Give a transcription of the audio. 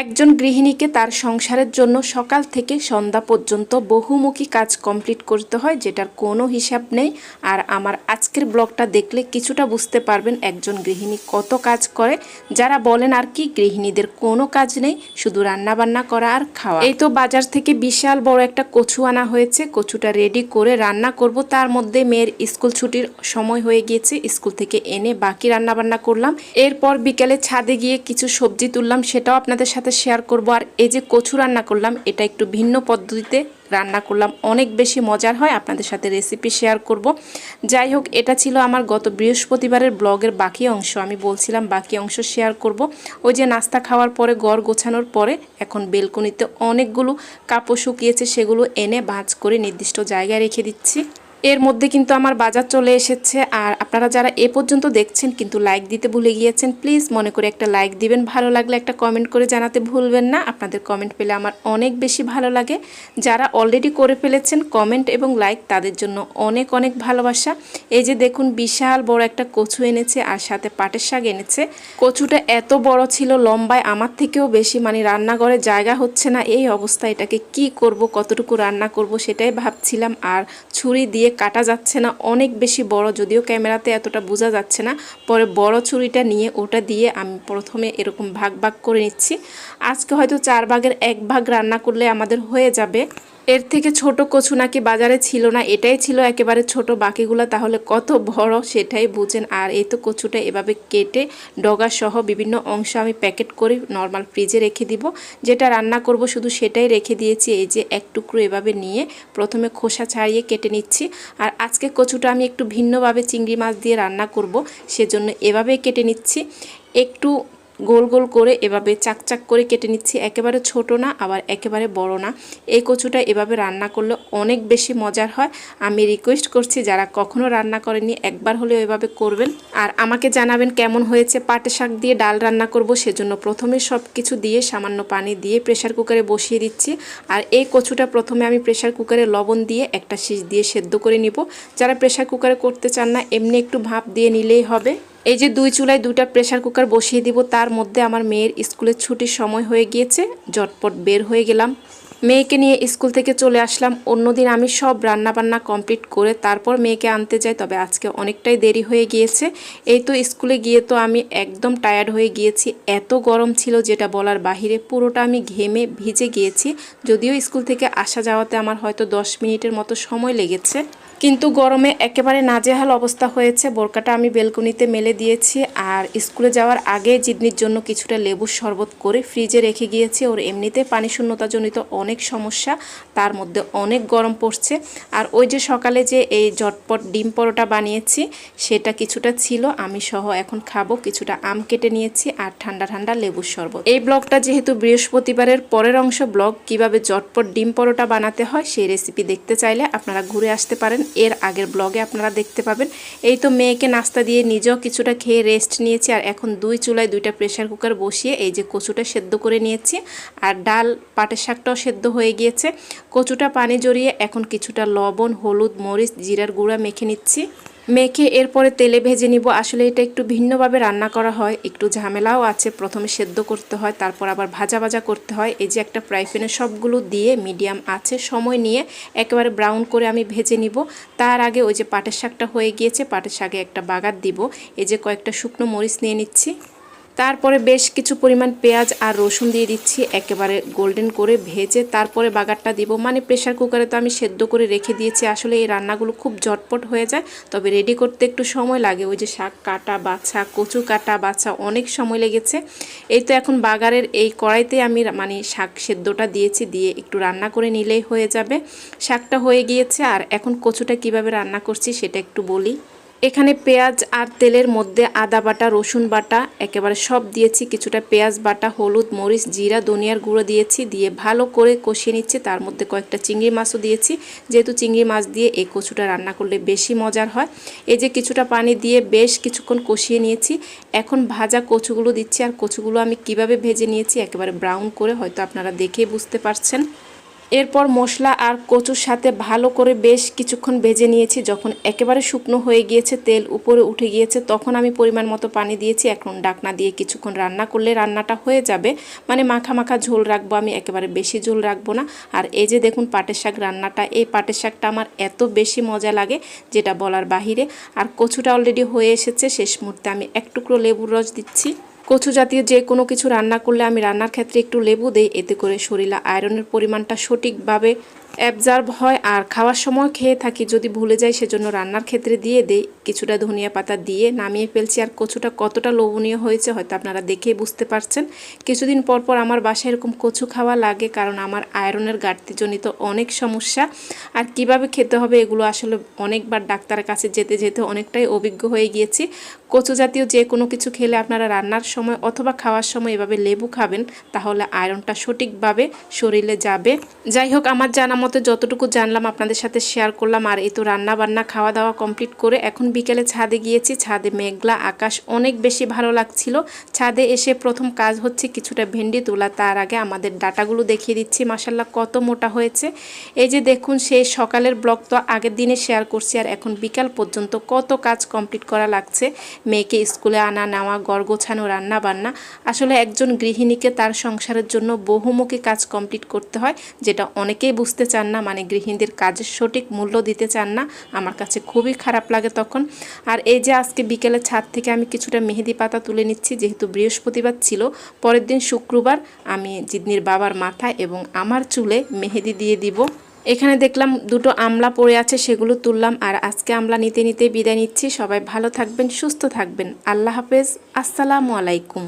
একজন গৃহিণীকে তার সংসারের জন্য সকাল থেকে সন্ধ্যা পর্যন্ত বহুমুখী কাজ কমপ্লিট করতে হয়, যেটার কোনো হিসাব নেই। আর আমার আজকের ব্লগটা দেখলে কিছুটা বুঝতে পারবেন একজন গৃহিণী কত কাজ করে। যারা বলেন আর কি গৃহিণীদের কোনো কাজ নেই, শুধু রান্না বান্না করা আর খাওয়া। এই তো বাজার থেকে বিশাল বড় একটা কচু আনা হয়েছে, কচুটা রেডি করে রান্না করব। তার মধ্যে মেয়ের স্কুল ছুটির সময় হয়ে গিয়েছে, স্কুল থেকে এনে বাকি রান্না বান্না করলাম। এরপর বিকেলে ছাদে গিয়ে কিছু সবজি তুললাম, সেটাও আপনাদের সাথে শেয়ার করব। আর এই যে কচু রান্না করলাম, এটা একটু ভিন্ন পদ্ধতিতে রান্না করলাম, অনেক বেশি মজার হয়, আপনাদের সাথে রেসিপি শেয়ার করব। যাই হোক, এটা ছিল আমার গত বৃহস্পতিবারের ব্লগের বাকি অংশ। আমি বলছিলাম বাকি অংশ শেয়ার করব। ওই যে নাস্তা খাওয়ার পরে ঘর গোছানোর পরে এখন বেলকনিতে অনেকগুলো কাপড় শুকিয়েছে, সেগুলো এনে ভাঁজ করে নির্দিষ্ট জায়গায় রেখে দিচ্ছি। এর মধ্যে কিন্তু আমার বাজার চলে এসেছে। আর আপনারা যারা এ পর্যন্ত দেখছেন কিন্তু লাইক দিতে ভুলে গিয়েছেন, প্লিজ মনে করে একটা লাইক দিবেন। ভালো লাগলে একটা কমেন্ট করে জানাতে ভুলবেন না, আপনাদের কমেন্ট পেলে আমার অনেক বেশি ভালো লাগে। যারা অলরেডি করে ফেলেছেন কমেন্ট এবং লাইক, তাদের জন্য অনেক অনেক ভালোবাসা। এই যে দেখুন, বিশাল বড় একটা কচু এনেছে আর সাথে পাটের শাক এনেছে। কচুটা এত বড় ছিল, লম্বায় আমার থেকেও বেশি, মানে রান্নাঘরে জায়গা হচ্ছে না এই অবস্থা। এটাকে কি করব, কতটুকু রান্না করব সেটাই ভাবছিলাম। আর ছুরি দিয়ে কাটা যাচ্ছে না, অনেক বেশি বড়, যদিও ক্যামেরাতে এতটা বোঝা যাচ্ছে না। পরে বড় ছুরিটা নিয়ে ওটা দিয়ে আমি প্রথমে এরকম ভাগ ভাগ করে নিচ্ছি। আজকে হয়তো 4 ভাগের 1 ভাগ রান্না করলে আমাদের হয়ে যাবে। এর থেকে ছোট কচু নাকি বাজারে ছিল না, এটাই ছিল একেবারে ছোট, বাকিগুলো তাহলে কত বড় সেটাই বুঝেন। আর এই তো কচুটা এভাবে কেটে ডগা সহ বিভিন্ন অংশ আমি প্যাকেট করে নর্মাল ফ্রিজে রেখে দিব। যেটা রান্না করব শুধু সেটাই রেখে দিয়েছি। এই যে এক টুকরো এভাবে নিয়ে প্রথমে খোসা ছাড়িয়ে কেটে নিচ্ছি। আর আজকে কচুটা আমি একটু ভিন্নভাবে চিংড়ি মাছ দিয়ে রান্না করব, সেজন্য এভাবে কেটে নিচ্ছি। একটু গোল গোল করে এভাবে চাকচাক করে কেটে নিচ্ছি, একেবারে ছোট না আবার একেবারে বড় না। এই কচুটা এভাবে রান্না করলে অনেক বেশি মজার হয়। আমি রিকোয়েস্ট করছি যারা কখনো রান্না করেননি একবার হলেও এভাবে করবেন। আর আমাকে জানাবেন কেমন হয়েছে। পাটের শাক দিয়ে ডাল রান্না করব, সেজন্য প্রথমে সব কিছু দিয়ে সামান্য পানি দিয়ে প্রেশার কুকারে বসিয়ে দিচ্ছি। আর এই কচুটা প্রথমে আমি প্রেশার কুকারে লবণ দিয়ে একটা শীষ দিয়ে সেদ্ধ করে নিব। যারা প্রেশার কুকারে করতে চান না, এমনি একটু ভাপ দিয়ে নিলেই হবে। এই যে 2 চুলায় 2টা প্রেশার কুকার বসিয়ে দিব। তার মধ্যে আমার মেয়ের স্কুলের ছুটির সময় হয়ে গিয়েছে, ঝটপট বের হয়ে গেলাম। মেয়েকে নিয়ে স্কুল থেকে চলে আসলাম। অন্যদিন আমি সব রান্না বান্না কমপ্লিট করে তারপর মেয়েকে আনতে যাই, তবে আজকে অনেকটাই দেরি হয়ে গিয়েছে। এই তো স্কুলে গিয়ে তো আমি একদম টায়ার্ড হয়ে গিয়েছি, এত গরম ছিল যেটা বলার বাহিরে। পুরোটা আমি ঘেমে ভিজে গিয়েছি। যদিও স্কুল থেকে আসা যাওয়াতে আমার হয়তো 10 মিনিটের মতো সময় লেগেছে, কিন্তু গরমে একেবারে নাজেহাল অবস্থা হয়েছে। বোরকাটা আমি বেলকনিতে মেলে দিয়েছি। আর স্কুলে যাওয়ার আগে জিদনির জন্য কিছুটা লেবুর শরবত করে ফ্রিজে রেখে গিয়েছি। ওর এমনিতে পানি শূন্যতাজনিত অনেক সমস্যা, তার মধ্যে অনেক গরম পড়ছে। আর ওই যে সকালে যে এই ঝটপট ডিম পরোটা বানিয়েছি, সেটা কিছুটা ছিল, আমি সহ এখন খাবো। কিছুটা আম কেটে নিয়েছি আর ঠান্ডা ঠান্ডা লেবুর শরবত। এই ব্লগটা যেহেতু বৃহস্পতিবারের পরের অংশ ব্লগ, কিভাবে ঝটপট ডিম পরোটা বানাতে হয় সেই রেসিপি দেখতে চাইলে আপনারা ঘুরে আসতে পারেন, এর আগের ব্লগে আপনারা দেখতে পাবেন। এই তো মেয়েকে নাস্তা দিয়ে নিজেও কিছুটা খেয়ে রেস্ট নিয়েছি। আর এখন 2 চুলায় 2টা প্রেশার কুকার বসিয়ে এই যে কচুটা সেদ্ধ করে নিয়েছি। আর ডাল পাটের শাকটাও সেদ্ধ হয়ে গিয়েছে। কচুটা পানি জড়িয়ে এখন কিছুটা লবণ, হলুদ, মরিচ, জিরার গুঁড়া মেখে নিচ্ছি। মেখে এরপরে তেলে ভেজে নিব। আসলে এটা একটু ভিন্নভাবে রান্না করা হয়, একটু ঝামেলাও আছে। প্রথমে সেদ্ধ করতে হয়, তারপর আবার ভাজা ভাজা করতে হয়। এই যে একটা ফ্রাই প্যানে সবগুলো দিয়ে মিডিয়াম আছে সময় নিয়ে একেবারে ব্রাউন করে আমি ভেজে নিব। তার আগে ওই যে পাটের শাকটা হয়ে গিয়েছে, পাটের শাকে একটা বাগার দিব। এই যে কয়েকটা শুকনো মরিচ নিয়ে নিচ্ছি। তারপরে বেশ কিছু পরিমাণ পেঁয়াজ আর রসুন দিয়ে দিচ্ছি, একেবারে গোল্ডেন করে ভেজে তারপরে বাগারটা দিব। মানে প্রেশার কুকারে তো আমি সেদ্ধ করে রেখে দিয়েছি। আসলে এই রান্নাগুলো খুব ঝটপট হয়ে যায়, তবে রেডি করতে একটু সময় লাগে। ওই যে শাক কাটা বাছা, কচু কাটা বাছা, অনেক সময় লেগেছে। এই তো এখন বাগারের এই কড়াইতে আমি মানে শাক সেদ্ধটা দিয়েছি, দিয়ে একটু রান্না করে নিলেই হয়ে যাবে। শাকটা হয়ে গিয়েছে। আর এখন কচুটা কিভাবে রান্না করছি সেটা একটু বলি। এখানে পেঁয়াজ আর তেলের মধ্যে আদা বাটা, রসুন বাটা একেবারে সব দিয়েছি, কিছুটা পেঁয়াজ বাটা, হলুদ, মরিচ, জিরা, ধনিয়ার গুঁড়ো দিয়েছি, দিয়ে ভালো করে কষিয়ে নিচ্ছি। তার মধ্যে কয়েকটা চিংড়ি মাছও দিয়েছি, যেহেতু চিংড়ি মাছ দিয়ে এই কচুটা রান্না করলে বেশি মজার হয়। এই যে কিছুটা পানি দিয়ে বেশ কিছুক্ষণ কষিয়ে নিয়েছি। এখন ভাজা কচুগুলো দিচ্ছি। আর কচুগুলো আমি কিভাবে ভেজে নিয়েছি, একেবারে ব্রাউন করে, হয়তো আপনারা দেখেই বুঝতে পারছেন। এরপর মশলা আর কচুর সাথে ভালো করে বেশ কিছুক্ষণ ভেজে নিয়েছি। যখন একেবারে শুকনো হয়ে গিয়েছে, তেল উপরে উঠে গিয়েছে, তখন আমি পরিমাণ মতো পানি দিয়েছি। এখন ঢাকনা দিয়ে কিছুক্ষণ রান্না করলে রান্নাটা হয়ে যাবে। মানে মাখা মাখা ঝোল রাখবো আমি, একেবারে বেশি ঝোল রাখবো না। আর এই যে দেখুন পাটের শাক রান্নাটা, এই পাটের শাকটা আমার এত বেশি মজা লাগে যেটা বলার বাহিরে। আর কচুটা অলরেডি হয়ে এসেছে, শেষ মুহূর্তে আমি এক টুকরো লেবুর রস দিচ্ছি। কচু জাতীয় যে কোনো কিছু রান্না করলে আমি রান্নার ক্ষেত্রে একটু লেবু দেই, এতে করে শরীরে আয়রনের পরিমাণটা সঠিকভাবে অ্যাবজর্ব হয়। আর খাওয়ার সময় খেয়ে থাকি, যদি ভুলে যাই সেজন্য রান্নার ক্ষেত্রে দিয়ে দেই। কিছুটা ধনিয়া পাতা দিয়ে নামিয়ে ফেলছি। আর কচুটা কতটা লোভনীয় হয়েছে হয়তো আপনারা দেখেই বুঝতে পারছেন। কিছুদিন পর পর আমার বাসায় এরকম কচু খাওয়া লাগে, কারণ আমার আয়রনের ঘাটতিজনিত অনেক সমস্যা। আর কিভাবে খেতে হবে এগুলো আসলে অনেকবার ডাক্তারের কাছে যেতে যেতে অনেকটাই অভিজ্ঞ হয়ে গিয়েছি। কচু জাতীয় যে কোনো কিছু খেলে আপনারা রান্নার সময় অথবা খাওয়ার সময় এভাবে লেবু খাবেন, তাহলে আয়রনটা সঠিকভাবে শরীরে যাবে। যাই হোক, আমার জানা মতে যতটুকু জানলাম আপনাদের সাথে শেয়ার করলাম। আর এই তো রান্না বান্না খাওয়া দাওয়া কমপ্লিট করে এখন বিকেলে ছাদে গিয়েছি। ছাদে মেঘলা আকাশ, অনেক বেশি ভালো লাগছিল। ছাদে এসে প্রথম কাজ হচ্ছে কিছুটা ভেন্ডি তোলা। তার আগে আমাদের ডাটাগুলো দেখিয়ে দিচ্ছি, মাশাল্লাহ কত মোটা হয়েছে। এই যে দেখুন, সেই সকালের ব্লগ তো আগের দিনে শেয়ার করছি, আর এখন বিকাল পর্যন্ত কত কাজ কমপ্লিট করা লাগছে। মেয়েকে স্কুলে আনা নেওয়া, ঘর গোছানো, রান্না বান্না। আসলে একজন গৃহিণীকে তার সংসারের জন্য বহুমুখী কাজ কমপ্লিট করতে হয়, যেটা অনেকেই বুঝতে চান না। মানে গৃহিণীদের কাজের সঠিক মূল্য দিতে চান না। আমার কাছে খুবই খারাপ লাগে তখন। আর এই যে আজকে বিকেলে ছাদ থেকে আমি কিছুটা মেহেদি পাতা তুলে নিচ্ছি, যেহেতু বৃহস্পতিবার ছিল। পরের দিন শুক্রবার আমি জিদনির বাবার মাথায় এবং আমার চুলে মেহেদি দিয়ে দিব। এখানে দেখলাম দুটো আমলা পড়ে আছে, সেগুলো তুললাম। আর আজকে আমলা নিতে নিতে বিদায় নিচ্ছি। সবাই ভালো থাকবেন, সুস্থ থাকবেন। আল্লাহ হাফেজ, আসসালামু আলাইকুম।